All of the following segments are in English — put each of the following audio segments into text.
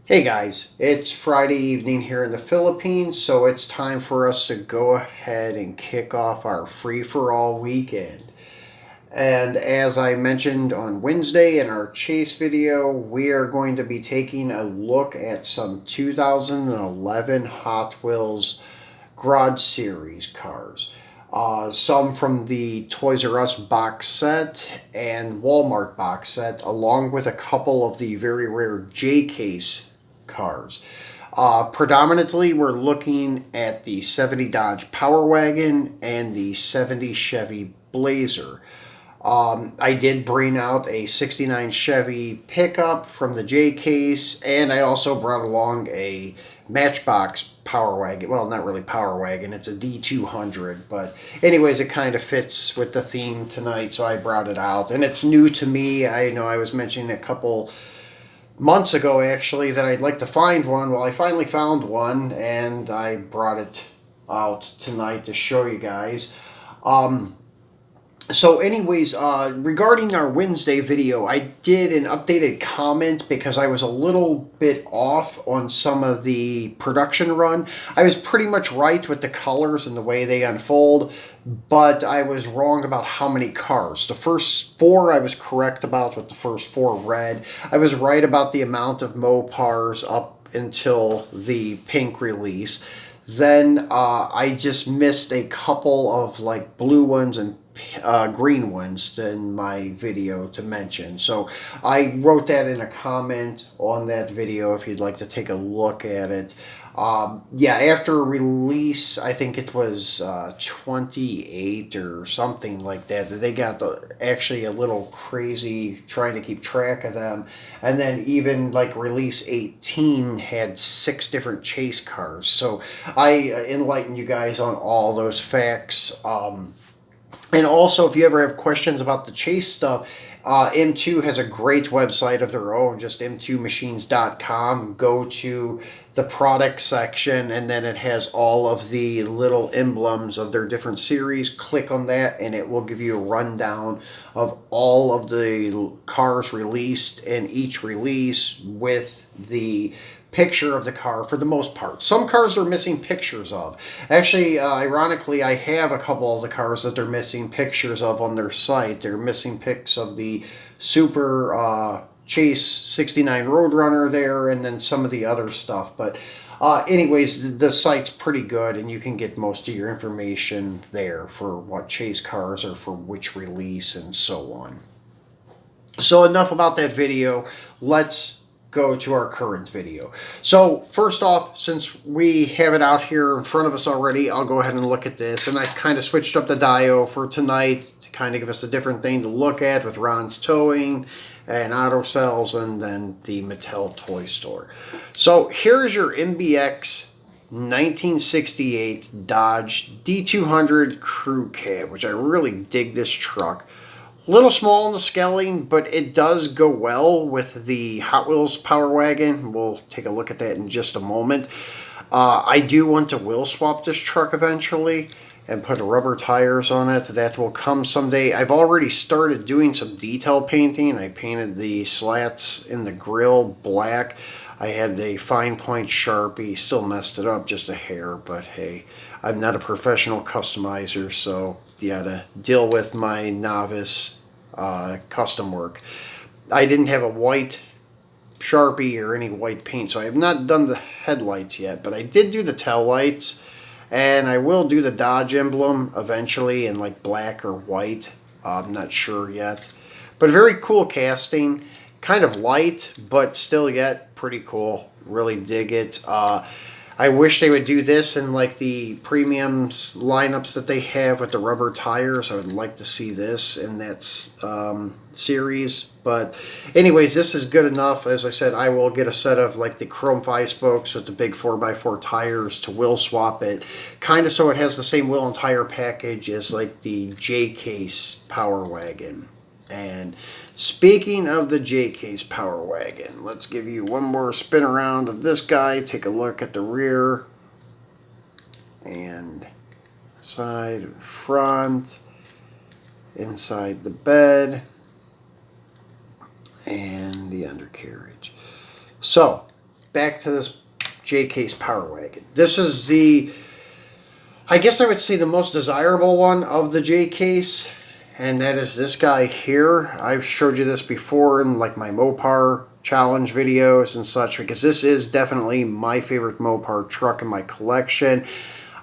Hey guys, it's Friday evening here in the Philippines, so it's time for us to go ahead and kick off our free-for-all weekend. And as I mentioned on Wednesday in our chase video, we are going to be taking a look at some 2011 Hot Wheels Garage Series cars. Some from the Toys R Us box set and Walmart box set, along with a couple of the very rare J-Case cars. Predominantly, we're looking at the 70 Dodge Power Wagon and the 70 Chevy Blazer. I did bring out a 69 Chevy Pickup from the J case, and I also brought along a Matchbox Power Wagon. Well, not really Power Wagon, it's a D200, but anyways, it kind of fits with the theme tonight, so I brought it out. And it's new to me. I know I was mentioning a couple months ago, actually, that I'd like to find one. Well, I finally found one, and I brought it out tonight to show you guys. So anyways, regarding our Wednesday video, I did an updated comment because I was a little bit off on some of the production run. I was pretty much right with the colors and the way they unfold, but I was wrong about how many cars. The first four I was correct about, with the first four red. I was right about the amount of Mopars up until the pink release. Then I just missed a couple of like blue ones and green ones in my video to mention. So I wrote that in a comment on that video if you'd like to take a look at it. Yeah, after release, I think it was 28 or something like that. They got actually a little crazy trying to keep track of them. And then even like release 18 had 6 different chase cars. So I enlightened you guys on all those facts. And also, if you ever have questions about the chase stuff, M2 has a great website of their own, just m2machines.com. Go to the product section, and then it has all of the little emblems of their different series. Click on that, and it will give you a rundown of all of the cars released in each release with the picture of the car for the most part. Some cars they're missing pictures of. Actually, ironically, I have a couple of the cars that they're missing pictures of on their site. They're missing pics of the Super Chase 69 Roadrunner there, and then some of the other stuff. But anyways, the site's pretty good, and you can get most of your information there for what chase cars are for which release and so on. So enough about that video. Let's go to our current video. So first off, since we have it out here in front of us already, I'll go ahead and look at this. And I kind of switched up the Dio for tonight to kind of give us a different thing to look at with Ron's Towing and Auto Cells and then the Mattel Toy Store. So here's your MBX 1968 Dodge D200 Crew Cab, which I really dig this truck. Little small in the scaling, but it does go well with the Hot Wheels Power Wagon. We'll take a look at that in just a moment. I do want to wheel swap this truck eventually and put rubber tires on it. That will come someday. I've already started doing some detail painting. I painted the slats in the grill black. I had a fine point Sharpie, still messed it up just a hair, but hey, I'm not a professional customizer, so you gotta deal with my novice custom work. I didn't have a white Sharpie or any white paint, so I have not done the headlights yet, but I did do the tail lights, and I will do the Dodge emblem eventually in like black or white. I'm not sure yet, but very cool casting. Kind of light, but still yet pretty cool. Really dig it. I wish they would do this in like the premium lineups that they have with the rubber tires. I would like to see this in that series. But anyways, this is good enough. As I said, I will get a set of like the chrome 5 spokes with the big 4x4 tires to wheel swap it. Kind of so it has the same wheel and tire package as like the J-Case Power Wagon. And speaking of the J-Case Power Wagon, let's give you one more spin around of this guy. Take a look at the rear and side and front, inside the bed, and the undercarriage. So back to this J-Case Power Wagon. This is the, I guess I would say, the most desirable one of the J-Case, and that is this guy here. I've showed you this before in like my Mopar challenge videos and such, because this is definitely my favorite Mopar truck in my collection.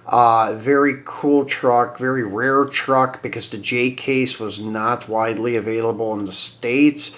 Very cool truck, very rare truck, because the J-Case was not widely available in the States.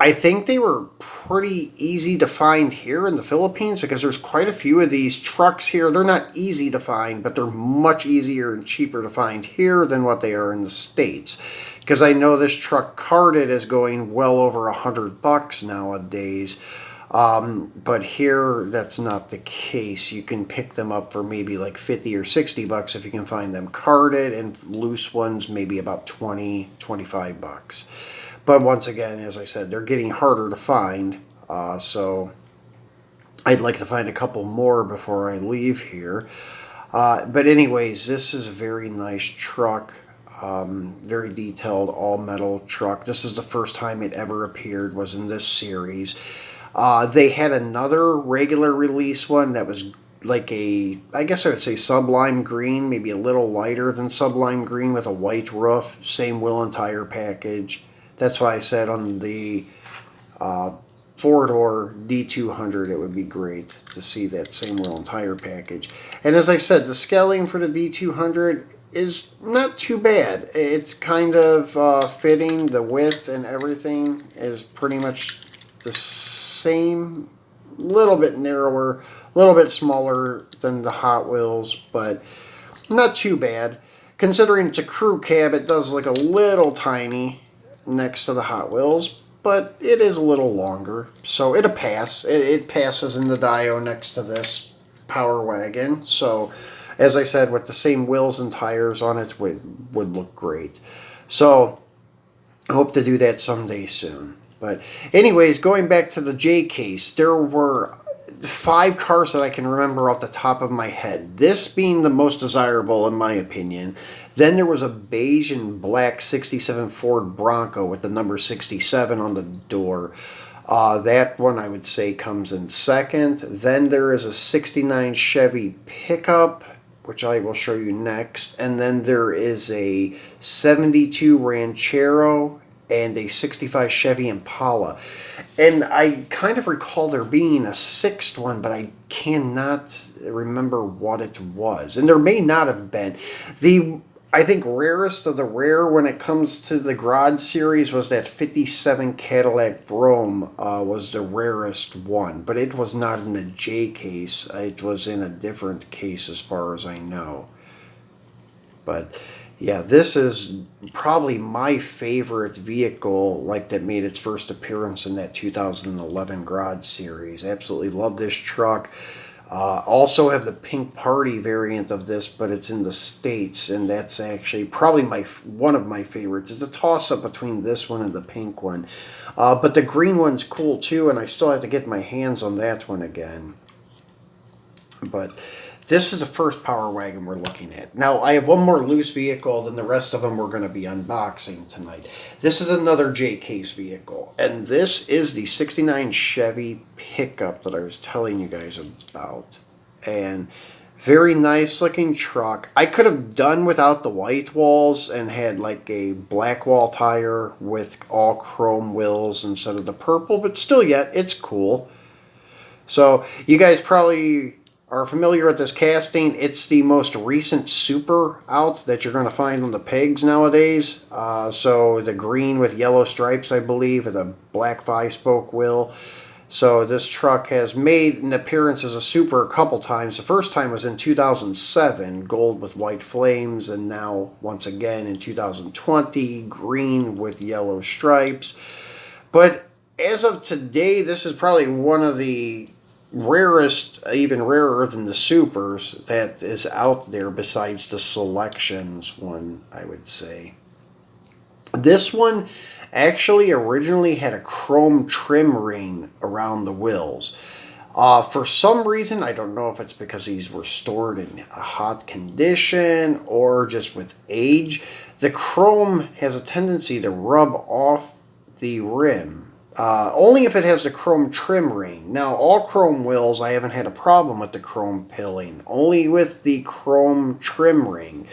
I think they were pretty easy to find here in the Philippines, because there's quite a few of these trucks here. They're not easy to find, but they're much easier and cheaper to find here than what they are in the States. Because I know this truck carded is going well over $100 nowadays. But here, that's not the case. You can pick them up for maybe like 50 or 60 bucks if you can find them carded, and loose ones maybe about 20, 25 bucks. But once again, as I said, they're getting harder to find, so I'd like to find a couple more before I leave here. But anyways, this is a very nice truck, very detailed, all-metal truck. This is the first time it ever appeared, was in this series. They had another regular release one that was like a, I guess I would say sublime green, maybe a little lighter than sublime green, with a white roof, same wheel and tire package. That's why I said on the four-door D200 it would be great to see that same wheel and tire package. And as I said, the scaling for the D200 is not too bad. It's kind of fitting. The width and everything is pretty much the same, a little bit narrower, a little bit smaller than the Hot Wheels, but not too bad. Considering it's a crew cab, it does look a little tiny next to the Hot Wheels, but it is a little longer, so it'll pass. It passes in the dyno next to this Power Wagon. So, as I said, with the same wheels and tires on it, would look great. So, I hope to do that someday soon. But anyways, going back to the J-Case, there were 5 cars that I can remember off the top of my head. This being the most desirable in my opinion. Then there was a beige and black 67 Ford Bronco with the number 67 on the door. That one I would say comes in second. Then there is a 69 Chevy Pickup, which I will show you next. And then there is a 72 Ranchero and a 65 Chevy Impala. And I kind of recall there being a 6th one, but I cannot remember what it was. And there may not have been. The, I think, rarest of the rare when it comes to the Grod series was that 57 Cadillac Brougham was the rarest one. But it was not in the J-Case. It was in a different case as far as I know. But yeah, this is probably my favorite vehicle, like, that made its first appearance in that 2011 Grod series. Absolutely love this truck. Also have the pink party variant of this, but it's in the States, and that's actually probably one of my favorites. It's a toss-up between this one and the pink one. But the green one's cool too, and I still have to get my hands on that one again. But this is the first Power Wagon we're looking at. Now, I have one more loose vehicle than the rest of them we're going to be unboxing tonight. This is another J-Case vehicle, and this is the 69 Chevy Pickup that I was telling you guys about. And very nice looking truck. I could have done without the white walls and had like a black wall tire with all chrome wheels instead of the purple, but still yet, it's cool. So, you guys probably are familiar with this casting. It's the most recent Super out that you're going to find on the pegs nowadays. So the green with yellow stripes, I believe, and the black 5-spoke wheel. So this truck has made an appearance as a Super a couple times. The first time was in 2007, gold with white flames, and now once again in 2020, green with yellow stripes. But as of today, this is probably one of the rarest, even rarer than the Supers, that is out there besides the Selections one, I would say. This one actually originally had a chrome trim ring around the wheels. For some reason, I don't know if it's because these were stored in a hot condition or just with age, the chrome has a tendency to rub off the rim. Only if it has the chrome trim ring. Now, all chrome wheels, I haven't had a problem with the chrome pilling. Only with the chrome trim ring.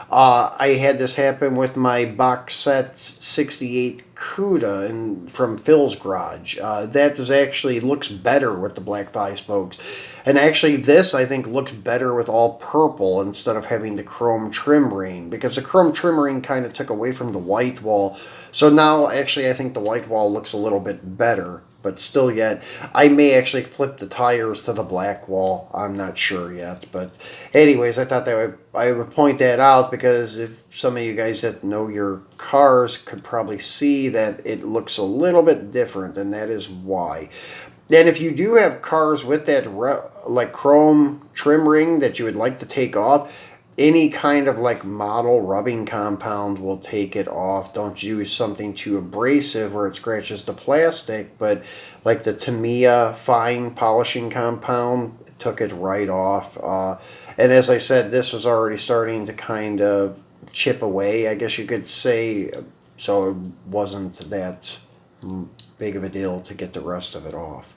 I had this happen with my box set 68 Cuda from Phil's garage. That is actually looks better with the black thigh spokes. And actually this, I think, looks better with all purple instead of having the chrome trim ring. Because the chrome trim ring kind of took away from the white wall. So now, actually, I think the white wall looks a little bit better. But still yet, I may actually flip the tires to the black wall. I'm not sure yet. But anyways, I thought that I would point that out because if some of you guys that know your cars could probably see that it looks a little bit different, and that is why. And if you do have cars with that like chrome trim ring that you would like to take off, any kind of like model rubbing compound will take it off. Don't use something too abrasive where it scratches the plastic, but like the Tamiya fine polishing compound took it right off. And as I said, this was already starting to kind of chip away, I guess you could say, so it wasn't that big of a deal to get the rest of it off.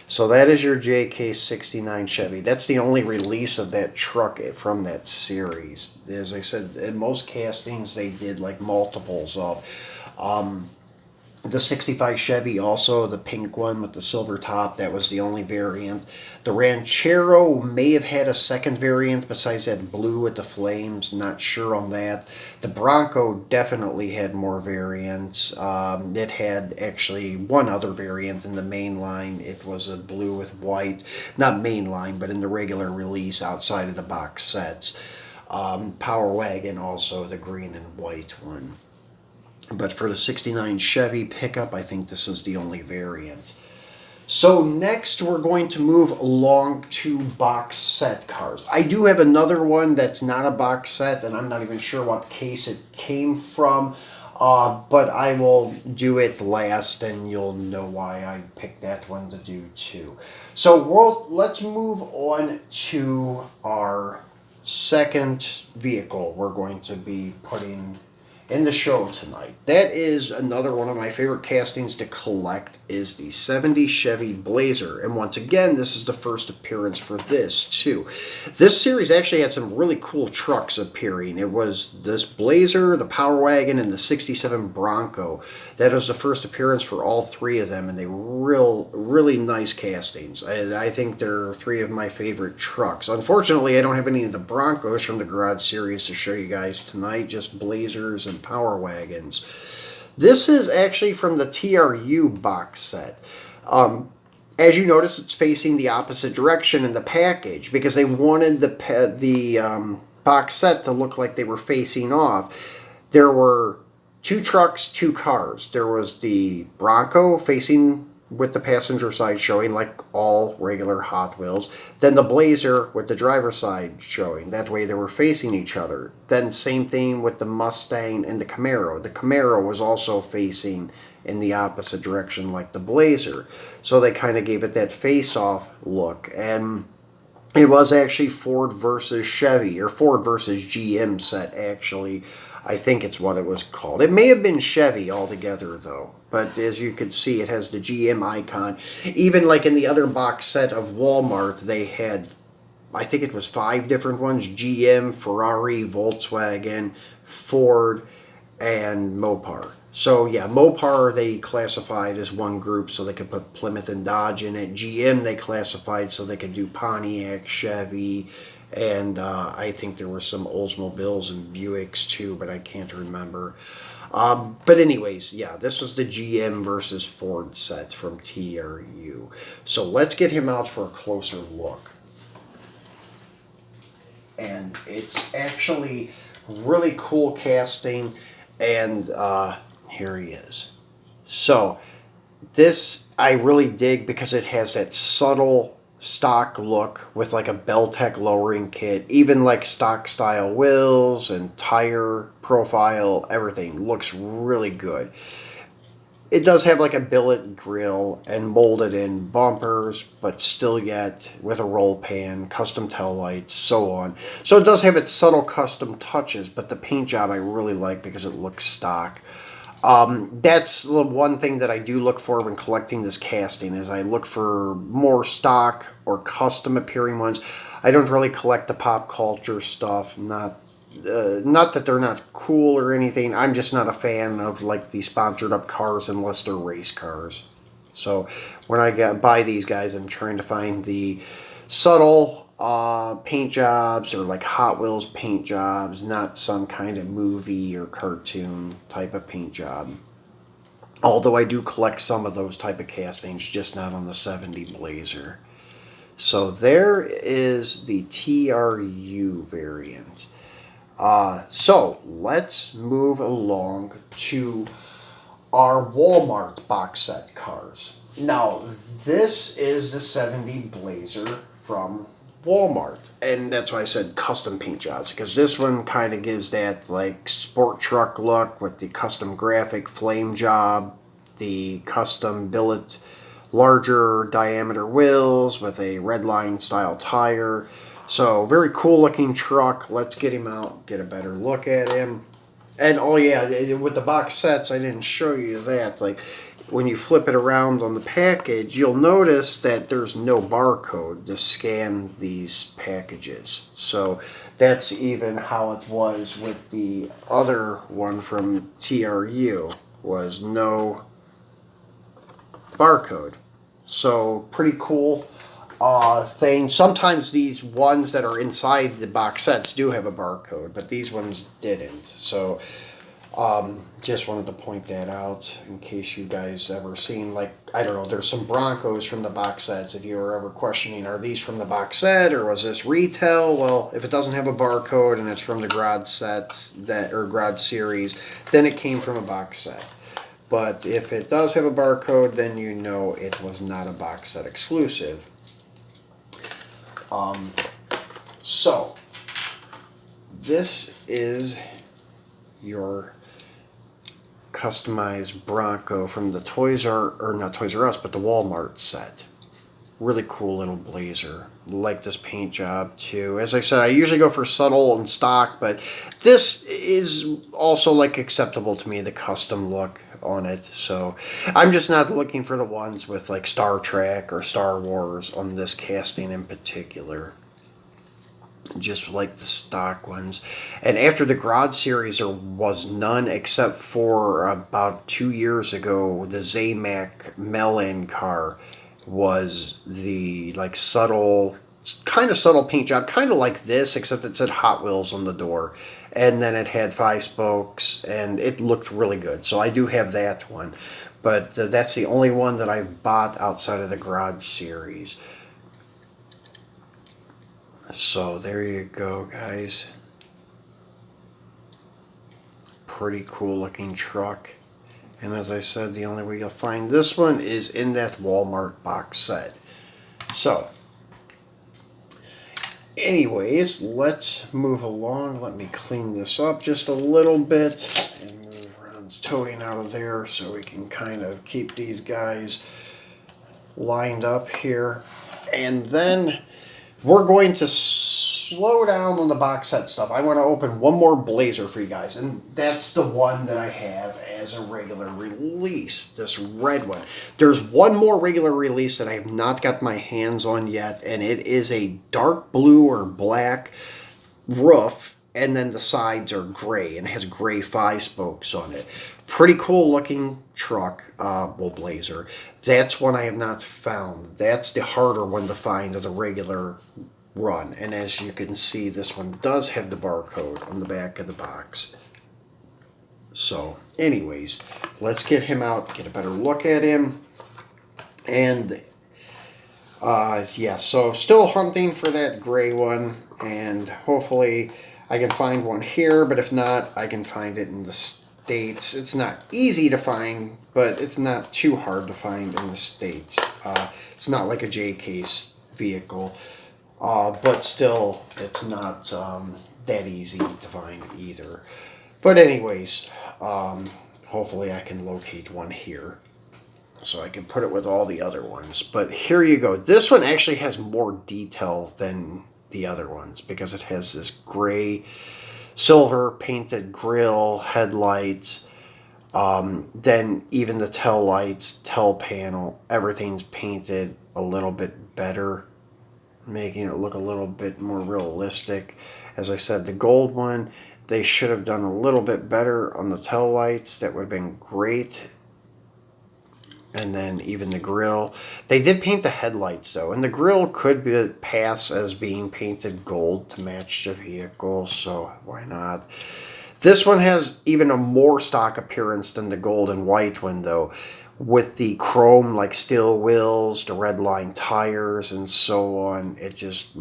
So that is your JK69 Chevy. That's the only release of that truck from that series. As I said, in most castings they did like multiples of. The 65 Chevy also, the pink one with the silver top, that was the only variant. The Ranchero may have had a second variant besides that blue with the flames. Not sure on that. The Bronco definitely had more variants. It had actually one other variant in the main line. It was a blue with white. Not main line, but in the regular release outside of the box sets. Power Wagon also, the green and white one. But for the 69 Chevy Pickup, I think this is the only variant. So next we're going to move along to box set cars. I do have another one that's not a box set, and I'm not even sure what case it came from. But I will do it last, and you'll know why I picked that one to do too. So let's move on to our second vehicle we're going to be putting in the show tonight. That is another one of my favorite castings to collect, is the 70 Chevy Blazer. And once again, this is the first appearance for this too. This series actually had some really cool trucks appearing. It was this Blazer, the Power Wagon, and the 67 Bronco. That was the first appearance for all three of them, and they were really nice castings. I think they're three of my favorite trucks. Unfortunately, I don't have any of the Broncos from the Garage series to show you guys tonight, just Blazers and Power Wagons. This is actually from the TRU box set. As you notice, it's facing the opposite direction in the package because they wanted the box set to look like they were facing off. There were two trucks, two cars. There was the Bronco facing with the passenger side showing like all regular Hot Wheels. Then the Blazer with the driver's side showing. That way they were facing each other. Then same thing with the Mustang and the Camaro. The Camaro was also facing in the opposite direction like the Blazer. So they kind of gave it that face-off look. And it was actually Ford versus Chevy, or Ford versus GM set, actually. I think it's what it was called. It may have been Chevy altogether, though. But as you can see, it has the GM icon. Even like in the other box set of Walmart, they had, I think it was 5 different ones. GM, Ferrari, Volkswagen, Ford, and Mopar. So yeah, Mopar they classified as one group so they could put Plymouth and Dodge in it. GM they classified so they could do Pontiac, Chevy, and I think there were some Oldsmobiles and Buicks too, but I can't remember. But anyways, yeah, this was the GM versus Ford set from TRU. So let's get him out for a closer look. And it's actually really cool casting, and here he is. So this I really dig because it has that subtle stock look with like a Beltec lowering kit, even like stock style wheels and tire profile, everything looks really good. It does have like a billet grill and molded in bumpers, but still yet with a roll pan, custom tail lights, so on. So it does have its subtle custom touches, but the paint job I really like because it looks stock. That's the one thing that I do look for when collecting this casting is I look for more stock or custom appearing ones. I don't really collect the pop culture stuff. Not that they're not cool or anything. I'm just not a fan of like the sponsored up cars unless they're race cars. So when I buy these guys, I'm trying to find the subtle paint jobs or like Hot Wheels paint jobs, not some kind of movie or cartoon type of paint job. Although I do collect some of those type of castings, just not on the 70 Blazer. So there is the TRU variant. So let's move along to our Walmart box set cars. Now, this is the 70 Blazer from Walmart, and that's why I said custom paint jobs, because this one kind of gives that like sport truck look with the custom graphic flame job, the custom billet, larger diameter wheels with a red line style tire. So very cool looking truck. Let's get him out, get a better look at him. And oh yeah, with the box sets, I didn't show you that. Like when you flip it around on the package, you'll notice that there's no barcode to scan these packages. So that's even how it was with the other one from TRU, was no barcode. So pretty cool thing. Sometimes these ones that are inside the box sets do have a barcode, but these ones didn't. So just wanted to point that out in case you guys ever seen, like, I don't know, there's some Broncos from the box sets. If you were ever questioning, are these from the box set or was this retail? Well, if it doesn't have a barcode and it's from the garage sets that, or garage series, then it came from a box set. But if it does have a barcode, then you know it was not a box set exclusive. So this is your customized Bronco from the Toys R, or not Toys R Us, but the Walmart set. Really cool little Blazer. Like this paint job too. As I said, I usually go for subtle and stock, but this is also like acceptable to me, the custom look on it. So I'm just not looking for the ones with like Star Trek or Star Wars on this casting in particular. Just like the stock ones. And after the garage series, there was none except for about 2 years ago, the Zamac Melon car was the like subtle, kind of subtle paint job, kind of like this, except it said Hot Wheels on the door, and then it had 5 spokes, and it looked really good. So I do have that one, but that's the only one that I've bought outside of the garage series. So there you go, guys. Pretty cool looking truck. And as I said, the only way you'll find this one is in that Walmart box set. So, anyways, let's move along. Let me clean this up just a little bit and move Ron's towing out of there so we can kind of keep these guys lined up here. And then we're going to slow down on the box set stuff. I want to open one more Blazer for you guys, and that's the one that I have as a regular release, this red one. There's one more regular release that I have not got my hands on yet, and it is a dark blue or black roof, and then the sides are gray, and it has gray 5 spokes on it. Pretty cool looking truck, Blazer. That's one I have not found. That's the harder one to find of the regular run. And as you can see, this one does have the barcode on the back of the box. So, anyways, let's get him out, get a better look at him. And, yeah, so still hunting for that gray one. And hopefully I can find one here, but if not, I can find it in the States. It's not easy to find, but it's not too hard to find in the States. It's not like a J-case vehicle, but still, it's not that easy to find either. But anyways, hopefully I can locate one here so I can put it with all the other ones. But here you go. This one actually has more detail than the other ones because it has this gray silver painted grille, headlights, Then even the tail lights, tail panel, everything's painted a little bit better, making it look a little bit more realistic. As I said, the gold one, they should have done a little bit better on the tail lights. That would have been great. And then even the grill. They did paint the headlights though, and the grill could pass as being painted gold to match the vehicle, so why not? This one has even a more stock appearance than the gold and white one though, with the chrome like steel wheels, the red line tires, and so on. It just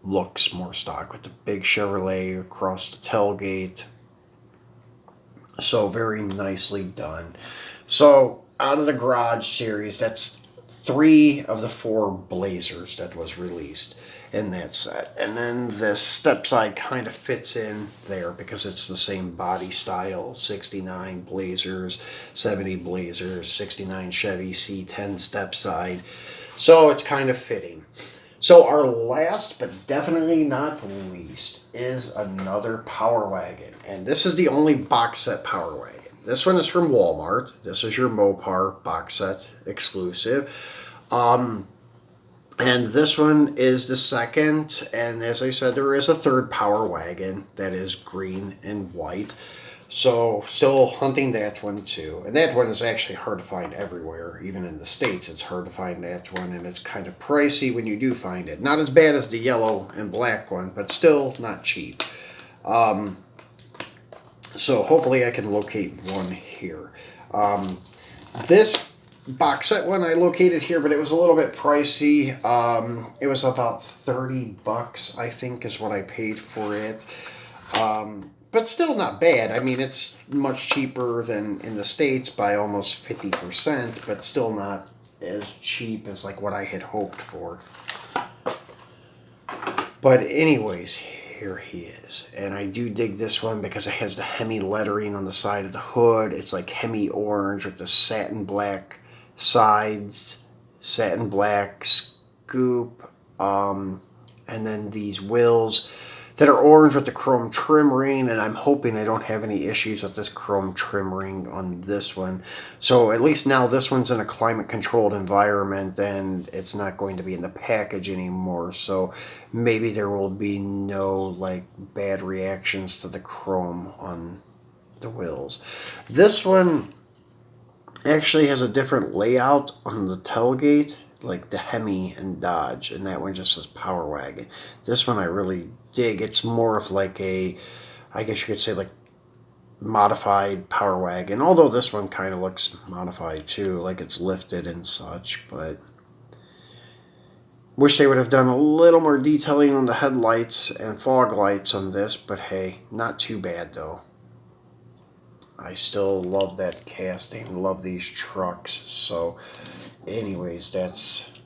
looks more stock with the big Chevrolet across the tailgate. So very nicely done. So out of the Garage series, that's 3 of the 4 Blazers that was released in that set. And then the step side kind of fits in there because it's the same body style. 69 Blazers, 70 Blazers, 69 Chevy C10 step side. So it's kind of fitting. So our last but definitely not least is another Power Wagon. And this is the only box set Power Wagon. This one is from Walmart. This is your Mopar box set exclusive. And this one is the second. And as I said, there is a third Power Wagon that is green and white. So still hunting that one too. And that one is actually hard to find everywhere. Even in the States, it's hard to find that one. And it's kind of pricey when you do find it. Not as bad as the yellow and black one, but still not cheap. So hopefully I can locate one here. This box set one I located here, but it was a little bit pricey. It was about $30, I think, is what I paid for it. But still not bad. I mean, it's much cheaper than in the States by almost 50%, but still not as cheap as like what I had hoped for. But anyways, here he is. And I do dig this one because it has the Hemi lettering on the side of the hood. It's like Hemi orange with the satin black sides, satin black scoop, and then these wheels that are orange with the chrome trim ring, and I'm hoping I don't have any issues with this chrome trim ring on this one. So at least now this one's in a climate controlled environment and it's not going to be in the package anymore, so maybe there will be no like bad reactions to the chrome on the wheels. This one actually has a different layout on the tailgate, like the Hemi and Dodge, and that one just says Power Wagon. This one I really dig. It's more of like a, I guess you could say like modified Power Wagon, although this one kind of looks modified too, like it's lifted and such, but wish they would have done a little more detailing on the headlights and fog lights on this, but hey, not too bad though. I still love that casting, love these trucks. So anyways, that's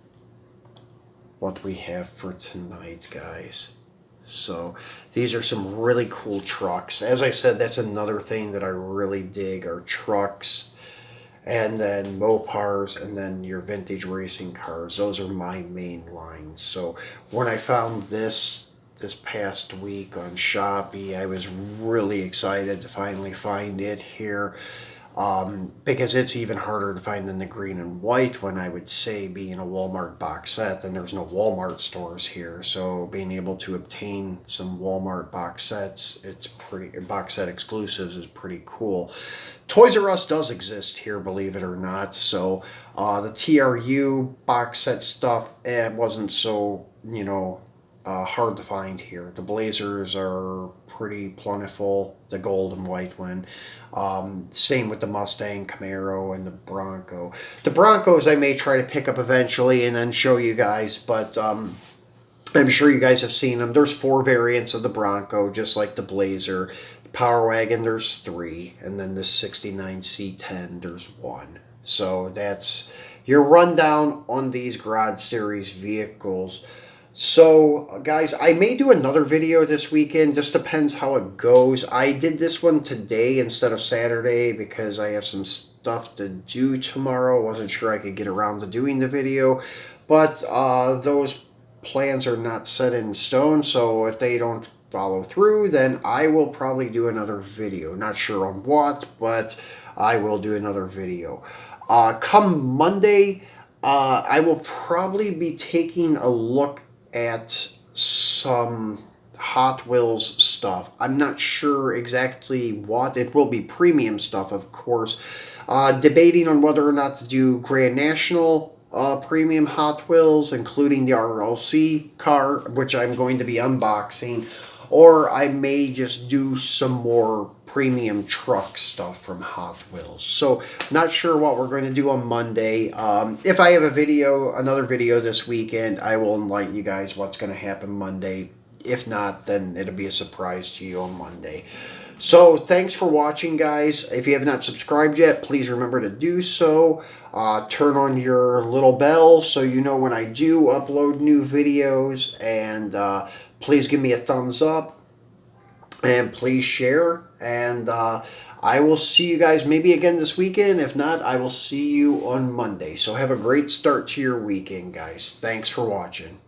what we have for tonight, guys. So these are some really cool trucks. As I said, that's another thing that I really dig are trucks, and then Mopars, and then your vintage racing cars. Those are my main lines. So when I found this past week on Shopee, I was really excited to finally find it here. Because it's even harder to find than the green and white one, I would say, being a Walmart box set. And there's no Walmart stores here, so being able to obtain some Walmart box sets, box set exclusives, is pretty cool. Toys R Us does exist here, believe it or not. So the TRU box set stuff, it wasn't so hard to find here. The Blazers are pretty plentiful, the gold and white one. Same with the Mustang, Camaro, and the Bronco. The Broncos I may try to pick up eventually and then show you guys, but I'm sure you guys have seen them. There's 4 variants of the Bronco, just like the Blazer. The Power Wagon, there's 3, and then the 69 C10, there's 1. So that's your rundown on these Garage Series vehicles. So, guys, I may do another video this weekend. Just depends how it goes. I did this one today instead of Saturday because I have some stuff to do tomorrow. I wasn't sure I could get around to doing the video. But those plans are not set in stone. So if they don't follow through, then I will probably do another video. Not sure on what, but I will do another video. Come Monday, I will probably be taking a look at some Hot Wheels stuff. I'm not sure exactly what. It will be premium stuff, of course. Debating on whether or not to do Grand National premium Hot Wheels, including the RLC car, which I'm going to be unboxing, or I may just do some more premium truck stuff from Hot Wheels. So not sure what we're going to do on Monday. If I have another video this weekend, I will enlighten you guys what's going to happen Monday. If not, then it'll be a surprise to you on Monday. So thanks for watching, guys. If you have not subscribed yet, please remember to do so. Turn on your little bell so you know when I do upload new videos, and please give me a thumbs up, and please share, and I will see you guys maybe again this weekend. If not, I will see you on Monday. So have a great start to your weekend, guys. Thanks for watching.